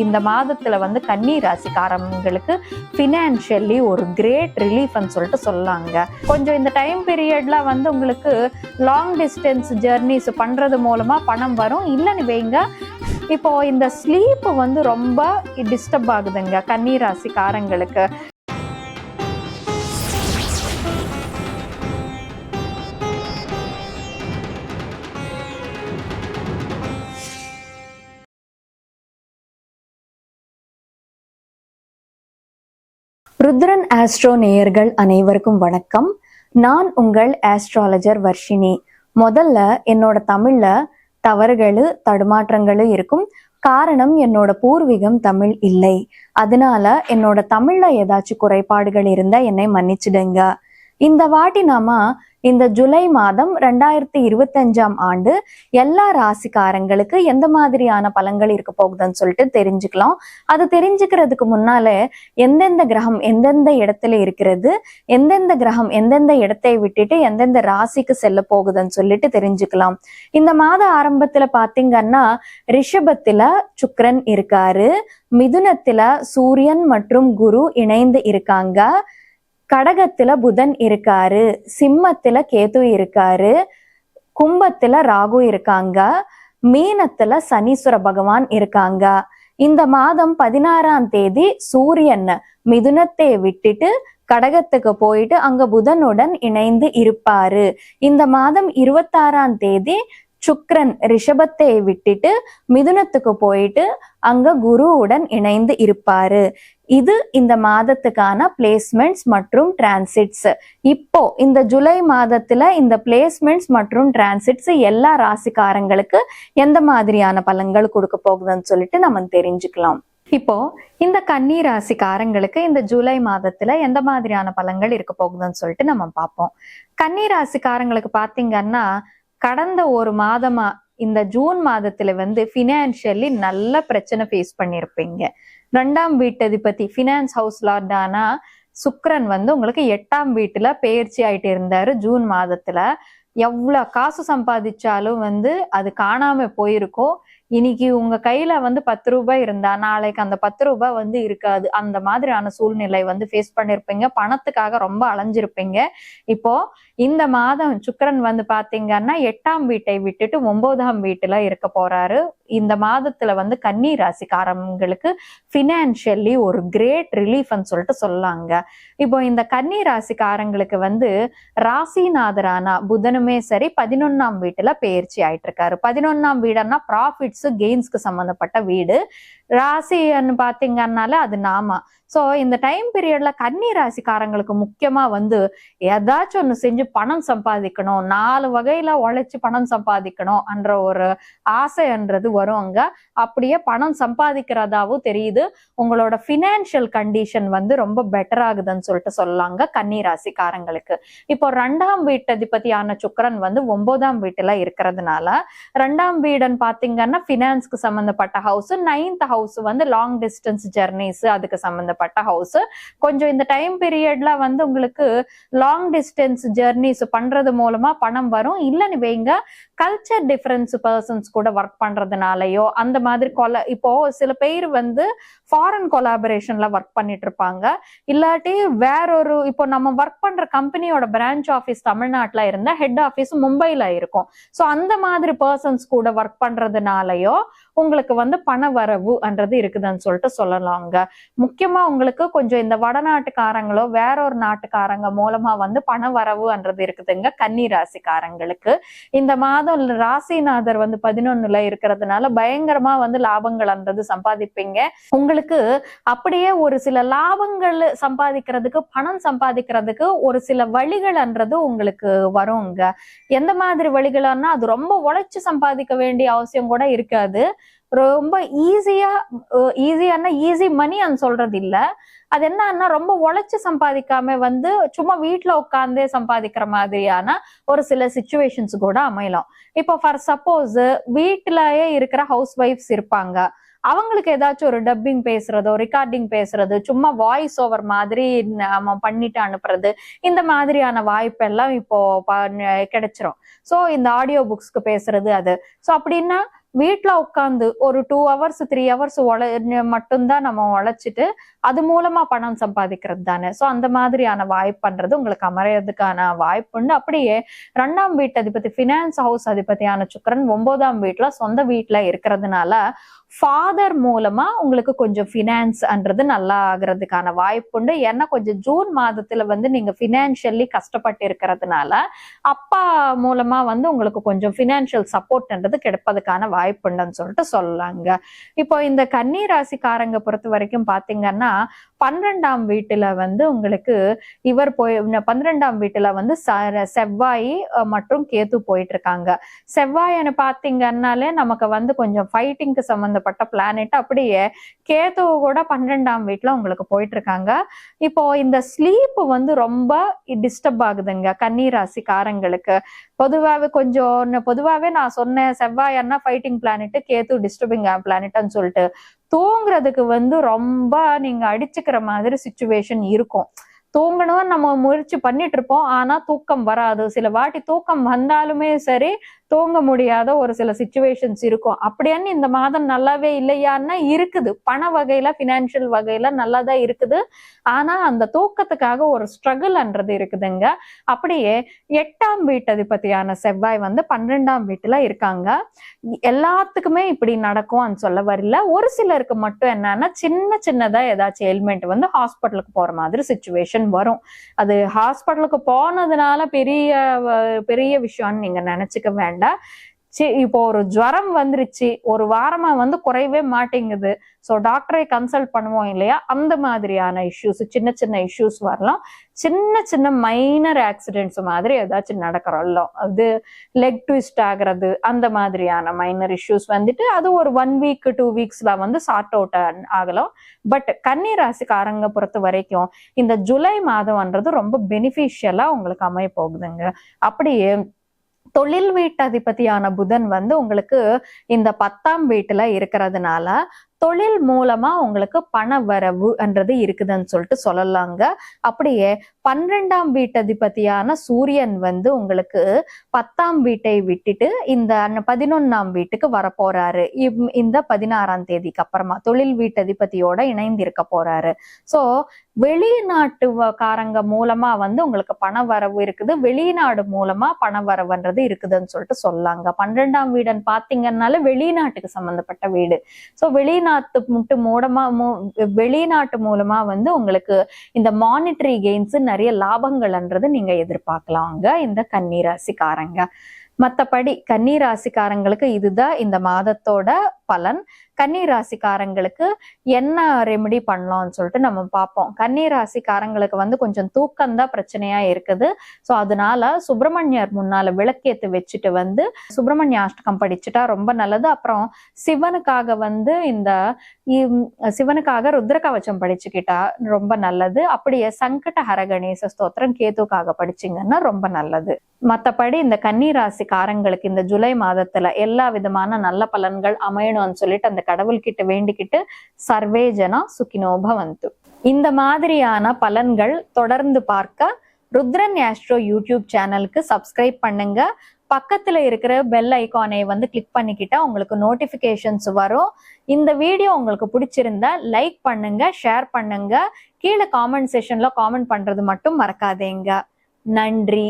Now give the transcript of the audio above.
இந்த மாதத்துல வந்து கன்னி ராசிக்காரங்களுக்கு ஃபினான்ஷியலி ஒரு கிரேட் ரிலீஃப்னு சொல்லிட்டு சொல்லலாங்க. கொஞ்சம் இந்த டைம் பீரியட்ல வந்து உங்களுக்கு லாங் டிஸ்டன்ஸ் ஜெர்னிஸ் பண்றது மூலமா பணம் வரும். இல்லைன்னு வைங்க, இப்போ இந்த ஸ்லீப் வந்து ரொம்ப டிஸ்டர்ப் ஆகுதுங்க கன்னி ராசிக்காரங்களுக்கு. ருத்ரன் ஆஸ்ட்ரோ நேயர்கள் அனைவருக்கும் வணக்கம். நான் உங்கள் ஆஸ்ட்ராலஜர் வர்ஷினி. முதல்ல என்னோட தமிழ்ல தவறுகள் தடுமாற்றங்கள் இருக்கும். காரணம், என்னோட பூர்வீகம் தமிழ் இல்லை. அதனால என்னோட தமிழ்ல ஏதாச்சும் குறைபாடுகள் இருந்தா என்னை மன்னிச்சிடுங்க. இந்த வாட்டி நாம இந்த ஜூலை மாதம் 2025ஆம் ஆண்டு எல்லா ராசிக்காரங்களுக்கு எந்த மாதிரியான பலன்கள் இருக்க போகுதுன்னு சொல்லிட்டு தெரிஞ்சுக்கலாம். அது தெரிஞ்சுக்கிறதுக்கு முன்னாலே எந்தெந்த கிரகம் எந்தெந்த இடத்துல இருக்கிறது, எந்தெந்த கிரகம் எந்தெந்த இடத்தை விட்டுட்டு எந்தெந்த ராசிக்கு செல்ல போகுதுன்னு சொல்லிட்டு தெரிஞ்சுக்கலாம். இந்த மாத ஆரம்பத்துல பாத்தீங்கன்னா ரிஷபத்துல சுக்கிரன் இருக்காரு, மிதுனத்துல சூரியன் மற்றும் குரு இணைந்து இருக்காங்க, கடகத்துல புதன் இருக்காரு, சிம்மத்துல கேது இருக்காரு, கும்பத்துல ராகு இருக்காங்க, மீனத்துல சனீஸ்வர பகவான் இருக்காங்க. இந்த மாதம் 16ஆம் தேதி சூரியன் மிதுனத்தை விட்டுட்டு கடகத்துக்கு போயிட்டு அங்க புதனுடன் இணைந்து இருப்பாரு. இந்த மாதம் 26ஆம் தேதி சுக்கிரன் ரிஷபத்தை விட்டுட்டு மிதுனத்துக்கு போயிட்டு அங்க குருவுடன் இணைந்து இருப்பாரு. இது இந்த மாதத்துக்கான பிளேஸ்மெண்ட்ஸ் மற்றும் டிரான்சிட்ஸ். இப்போ இந்த ஜூலை மாதத்துல இந்த பிளேஸ்மெண்ட்ஸ் மற்றும் டிரான்சிட்ஸ் எல்லா ராசிக்காரங்களுக்கு எந்த மாதிரியான பலன்கள் கொடுக்க போகுதுன்னு சொல்லிட்டு நம்ம தெரிஞ்சுக்கலாம். இப்போ இந்த கன்னி ராசிக்காரங்களுக்கு இந்த ஜூலை மாதத்துல எந்த மாதிரியான பலன்கள் இருக்க போகுதுன்னு சொல்லிட்டு நம்ம பார்ப்போம். கன்னி ராசிக்காரங்களுக்கு பாத்தீங்கன்னா கடந்த ஒரு மாதமா இந்த ஜூன் மாதத்துல வந்து பினான்சியலி நல்ல பிரச்சனை ஃபேஸ் பண்ணிருப்பீங்க. 2ஆம் வீட்டதிபதி ஃபினான்ஸ் ஹவுஸ் லார்டானா சுக்கிரன் வந்து உங்களுக்கு 8ஆம் வீட்டுல பெயர்ச்சி ஆயிட்டு இருந்தாரு. ஜூன் மாதத்துல எவ்வளவு காசு சம்பாதிச்சாலும் வந்து அது காணாம போயிருக்கும். இன்னைக்கு உங்க கையில வந்து 10 ரூபாய் இருந்தா நாளைக்கு அந்த 10 ரூபாய் வந்து இருக்காது. அந்த மாதிரியான சூழ்நிலை வந்து ஃபேஸ் பண்ணிருப்பீங்க. பணத்துக்காக ரொம்ப அலைஞ்சிருப்பீங்க. இப்போ இந்த மாதம் சுக்கிரன் வந்து பாத்தீங்கன்னா 8ஆம் வீட்டை விட்டுட்டு 9ஆம் வீட்டுல இருக்க போறாரு. இந்த மாதத்துல வந்து கன்னி ராசிக்காரங்களுக்கு பினான்சியலி ஒரு கிரேட் ரிலீஃப்னு சொல்லிட்டு சொல்லலாங்க. இப்போ இந்த கன்னி ராசிக்காரங்களுக்கு வந்து ராசிநாதரான புதனுமே சரி 11ஆம் வீட்டுல பெயர்ச்சி ஆயிட்டு இருக்காரு. 11ஆம் வீடுன்னா ப்ராஃபிட்ஸ் கெயின்ஸ்க்கு சம்பந்தப்பட்ட வீடு. ராசின்னு பாத்தீங்கன்னால அது நாமா. சோ இந்த டைம் பீரியட்ல கன்னி ராசிக்காரங்களுக்கு முக்கியமா வந்து ஏதாச்சும் ஒண்ணு செஞ்சு பணம் சம்பாதிக்கணும், 4 வகையில உழைச்சு பணம் சம்பாதிக்கணும் என்ற ஒரு ஆசைன்றது வரும் அங்க. அப்படியே பணம் சம்பாதிக்கிறதாவும் தெரியுது. உங்களோட பினான்சியல் கண்டிஷன் வந்து ரொம்ப பெட்டர் ஆகுதுன்னு சொல்லிட்டு சொல்லலாங்க கன்னி ராசிக்காரங்களுக்கு. இப்போ 2ஆம் வீட்டதிபதியான சுக்கிரன் வந்து 9ஆம் வீட்டுல இருக்கிறதுனால 2ஆம் வீடுன்னு பாத்தீங்கன்னா பினான்ஸ்க்கு சம்பந்தப்பட்ட ஹவுஸ், 9th ஹவுஸ் வந்து லாங் டிஸ்டன்ஸ் ஜெர்னிஸ் அதுக்கு சம்பந்தப்பட்ட ஹவுஸ். கொஞ்சம் இந்த டைம் பீரியட்ல வந்து உங்களுக்கு லாங் டிஸ்டன்ஸ் ஜெர்னிஸ் பண்றது மூலமா பணம் வரும். இல்லைன்னு வைங்க, கல்ச்சர் டிஃபரன்ஸ் பர்சன்ஸ் கூட ஒர்க் பண்றதுனாலயோ அந்த மாதிரி இப்போ சில பேர் வந்து ஃபாரின் கொலாபரேஷன்ல ஒர்க் பண்ணிட்டு இருப்பாங்க. இல்லாட்டி வேறொரு இப்போ நம்ம ஒர்க் பண்ற கம்பெனியோட பிரான்ச் ஆஃபீஸ் தமிழ்நாட்டுல இருந்தா ஹெட் ஆஃபீஸ் மும்பைல இருக்கும். ஸோ அந்த மாதிரி பர்சன்ஸ் கூட ஒர்க் பண்றதுனாலயோ உங்களுக்கு வந்து பண வரவுன்றது இருக்குதுன்னு சொல்லிட்டு சொல்லலாங்க. முக்கியமா உங்களுக்கு கொஞ்சம் இந்த வடநாட்டுக்காரங்களோ வேற ஒரு நாட்டுக்காரங்க மூலமா வந்து பண வரவுன்றது இருக்குதுங்க கன்னி ராசிக்காரங்களுக்கு. இந்த மாதம் ராசிநாதர் வந்து 11ல இருக்கிறதுனால பயங்கரமா வந்து லாபங்கள்ன்றது சம்பாதிப்பீங்க. உங்களுக்கு அப்படியே ஒரு சில லாபங்கள் சம்பாதிக்கிறதுக்கு பணம் சம்பாதிக்கிறதுக்கு ஒரு சில வழிகள்ன்றது உங்களுக்கு வருங்க. எந்த மாதிரி வழிகள்னா அது ரொம்ப உழைச்சு சம்பாதிக்க வேண்டிய அவசியம் கூட இருக்காது. ரொம்ப ஈஸியான ஈஸி மணின்னு சொல்றது இல்ல. அது என்னன்னா ரொம்ப உழைச்சு சம்பாதிக்காம வந்து சும்மா வீட்டுல உட்கார்ந்தே சம்பாதிக்கிற மாதிரியான ஒரு சில சிச்சுவேஷன்ஸ் கூட அமையலாம். இப்போ ஃபார் சப்போஸ் வீட்டுலயே இருக்கிற ஹவுஸ் ஒய்ஃப்ஸ் இருப்பாங்க. அவங்களுக்கு ஏதாச்சும் ஒரு டப்பிங் பேசுறதோ ரெக்கார்டிங் பேசுறது, சும்மா வாய்ஸ் ஓவர் மாதிரி நம்ம பண்ணிட்டு அனுப்புறது, இந்த மாதிரியான வாய்ப்பெல்லாம் இப்போ கிடைச்சிரும். ஸோ இந்த ஆடியோ புக்ஸ்க்கு பேசுறது அது. ஸோ அப்படின்னா வீட்டுல உட்காந்து ஒரு 2 ஹவர்ஸ் 3 ஹவர்ஸ் மட்டும்தான் நம்ம உழைச்சிட்டு அது மூலமா பணம் சம்பாதிக்கிறது தானே. சோ அந்த மாதிரியான வாய்ப்புன்றது உங்களுக்கு அமையறதுக்கான வாய்ப்புண்டு. அப்படியே 2ஆம் வீட்டு அதிபதி பினான்ஸ் ஹவுஸ் அதிபதியான சுக்கிரன் 9ஆம் வீட்டுல சொந்த வீட்டுல இருக்கிறதுனால ஃபாதர் மூலமா உங்களுக்கு கொஞ்சம் பினான்ஸ்ன்றது நல்லா ஆகுறதுக்கான வாய்ப்புண்டு. ஏன்னா கொஞ்சம் ஜூன் மாதத்துல நீங்க பினான்சியலி கஷ்டப்பட்டு இருக்கிறதுனால அப்பா மூலமா உங்களுக்கு கொஞ்சம் பினான்சியல் சப்போர்ட்ன்றது கிடைப்பதுக்கான வாய்ப்புண்டுன்னு சொல்லிட்டு சொல்லலாங்க. இப்போ இந்த கன்னி ராசிக்காரங்க பொறுத்த வரைக்கும் பாத்தீங்கன்னா 12ஆம் வீட்டுல உங்களுக்கு இவர் 12ஆம் வீட்டுல செவ்வாய் மற்றும் கேது போயிட்டு இருக்காங்க. செவ்வாய்னு பாத்தீங்கன்னாலே நமக்கு கொஞ்சம் ஃபைட்டிங்க்கு சம்பந்தப்பட்ட பிளானட். அப்படியே கேது கூட 12ஆம் வீட்டுல உங்களுக்கு போயிட்டு இருக்காங்க. இப்போ இந்த ஸ்லீப் ரொம்ப டிஸ்டர்ப் ஆகுதுங்க கன்னி ராசிக்காரங்களுக்கு. பொதுவாவே நான் சொன்னேன் செவ்வாய்னா ஃபைட்டிங் பிளானட், கேது டிஸ்டர்பிங் பிளானட்னு சொல்லிட்டு. தூங்குறதுக்கு ரொம்ப நீங்க அடிச்சுக்கிற மாதிரி சிச்சுவேஷன் இருக்கும். தூங்கணும் நம்ம முயற்சி பண்ணிட்டு இருப்போம், ஆனா தூக்கம் வராது. சில வாட்டி தூக்கம் வந்தாலுமே சரி தூங்க முடியாத ஒரு சில சிச்சுவேஷன்ஸ் இருக்கும். அப்படியான்னு இந்த மாதம் நல்லாவே இல்லையான்னா இருக்குது. பண வகையில பினான்சியல் வகையில நல்லாதான் இருக்குது. ஆனா அந்த தூக்கத்துக்காக ஒரு ஸ்ட்ரகிள்ன்றது இருக்குதுங்க. அப்படியே 8ஆம் வீட்டு அதிபதியான செவ்வாய் 12ஆம் வீட்டுல இருக்காங்க. எல்லாத்துக்குமே இப்படி நடக்கும்னு சொல்ல வரல. ஒரு சிலருக்கு மட்டும் என்னன்னா சின்னதா ஏதாச்சும் எலிமெண்ட் ஹாஸ்பிட்டலுக்கு போற மாதிரி சிச்சுவேஷன் வரும். அது ஹாஸ்பிட்டலுக்கு போனதுனால பெரிய விஷயம்னு நீங்க நினைச்சுக்க வேண்டாம். இப்போ ஒரு ஜுரம் வந்துருச்சு, ஒரு வாரமா குறையவே மாட்டேங்குது. சோ டாக்டரை கன்சல்ட் பண்ணுவோம் இல்லையா, அந்த மாதிரியான இஷ்யூஸ், சின்ன இஷ்யூஸ் வரலாம். சின்ன மைனர் ஆக்சிடென்ட்ஸ் மாதிரி ஏதாச்சும் நடக்கிறோம்ல, அது லெக் ட்விஸ்ட் ஆகுறது, அந்த மாதிரியான மைனர் இஷ்யூஸ் அது ஒரு 1 வீக் 2 வீக்ஸ்ல சார்ட் அவுட் ஆகலாம். பட் கன்னி ராசிக்காரங்க பொறுத்த வரைக்கும் இந்த ஜூலை மாதம்ன்றது ரொம்ப பெனிஃபிஷியலா உங்களுக்கு அமைய போகுதுங்க. அப்படியே தொழில் வீட்டு அதிபதியான புதன் உங்களுக்கு இந்த 10ஆம் வீட்டுல இருக்கிறதுனால தொழில் மூலமா உங்களுக்கு பண வரவுன்றது இருக்குதுன்னு சொல்லிட்டு சொல்லலாங்க. அப்படியே 12ஆம் வீட்டு அதிபதியான சூரியன் உங்களுக்கு 10ஆம் வீட்டை விட்டுட்டு இந்த 11ஆம் வீட்டுக்கு வரப்போறாரு. இந்த 16ஆம் தேதிக்கு அப்புறமா தொழில் வீட்டு அதிபதியோட இணைந்து இருக்க போறாரு. சோ வெளிநாட்டுக்காரங்க மூலமா உங்களுக்கு பண வரவு இருக்குது, வெளிநாடு மூலமா பண வரவுன்றது இருக்குதுன்னு சொல்லிட்டு சொல்லலாங்க. 12ஆம் வீடுன்னு பாத்தீங்கன்னால வெளிநாட்டுக்கு சம்பந்தப்பட்ட வீடு. சோ வெளிநாட்டு மூலமா உங்களுக்கு இந்த மானிட்டரி கெயின்ஸ், நிறைய லாபங்கள்ன்றது நீங்க எதிர்பார்க்கலாங்க இந்த கன்னி ராசிக்காரங்க. மத்தபடி கன்னி ராசிக்காரங்களுக்கு இதுதான் இந்த மாதத்தோட பலன். கன்னி ராசிக்காரங்களுக்கு என்ன ரெமெடி பண்ணலாம்னு சொல்லிட்டு நம்ம பார்ப்போம். கன்னி ராசிக்காரங்களுக்கு கொஞ்சம் தூக்கம் தான் பிரச்சனையா இருக்குது. சோ அதனால சுப்பிரமணியர் முன்னால விளக்கேத்து வச்சுட்டு சுப்பிரமணிய அஷ்டகம் படிச்சுட்டா ரொம்ப நல்லது. அப்புறம் சிவனுக்காக இந்த சிவனுக்காக ருத்ர கவச்சம் படிச்சுக்கிட்டா ரொம்ப நல்லது. அப்படியே சங்கட ஹர கணேச ஸ்தோத்திரம் கேதுக்காக படிச்சிங்கன்னா ரொம்ப நல்லது. மத்தபடி இந்த கன்னி ராசிக்காரங்களுக்கு இந்த ஜூலை மாதத்துல எல்லா விதமான நல்ல பலன்கள் அமையணும்னு சொல்லிட்டு அந்த கடவுள் கிட்ட வேண்டிக்கிட்டு சர்வே ஜனா சுகினோ பவந்து. இந்த மாதிரியான பலன்கள் தொடர்ந்து பார்க்க ருத்ரன் ஆஸ்ட்ரோ யூடியூப் சேனலுக்கு சப்ஸ்கிரைப் பண்ணுங்க. பக்கத்துல இருக்கிற பெல் ஐகானை கிளிக் பண்ணிக்கிட்டா உங்களுக்கு நோட்டிபிகேஷன்ஸ் வரும். இந்த வீடியோ உங்களுக்கு பிடிச்சிருந்தா லைக் பண்ணுங்க, ஷேர் பண்ணுங்க. கீழே காமெண்ட் செக்ஷன்ல காமெண்ட் பண்றது மட்டும் மறக்காதீங்க. நன்றி.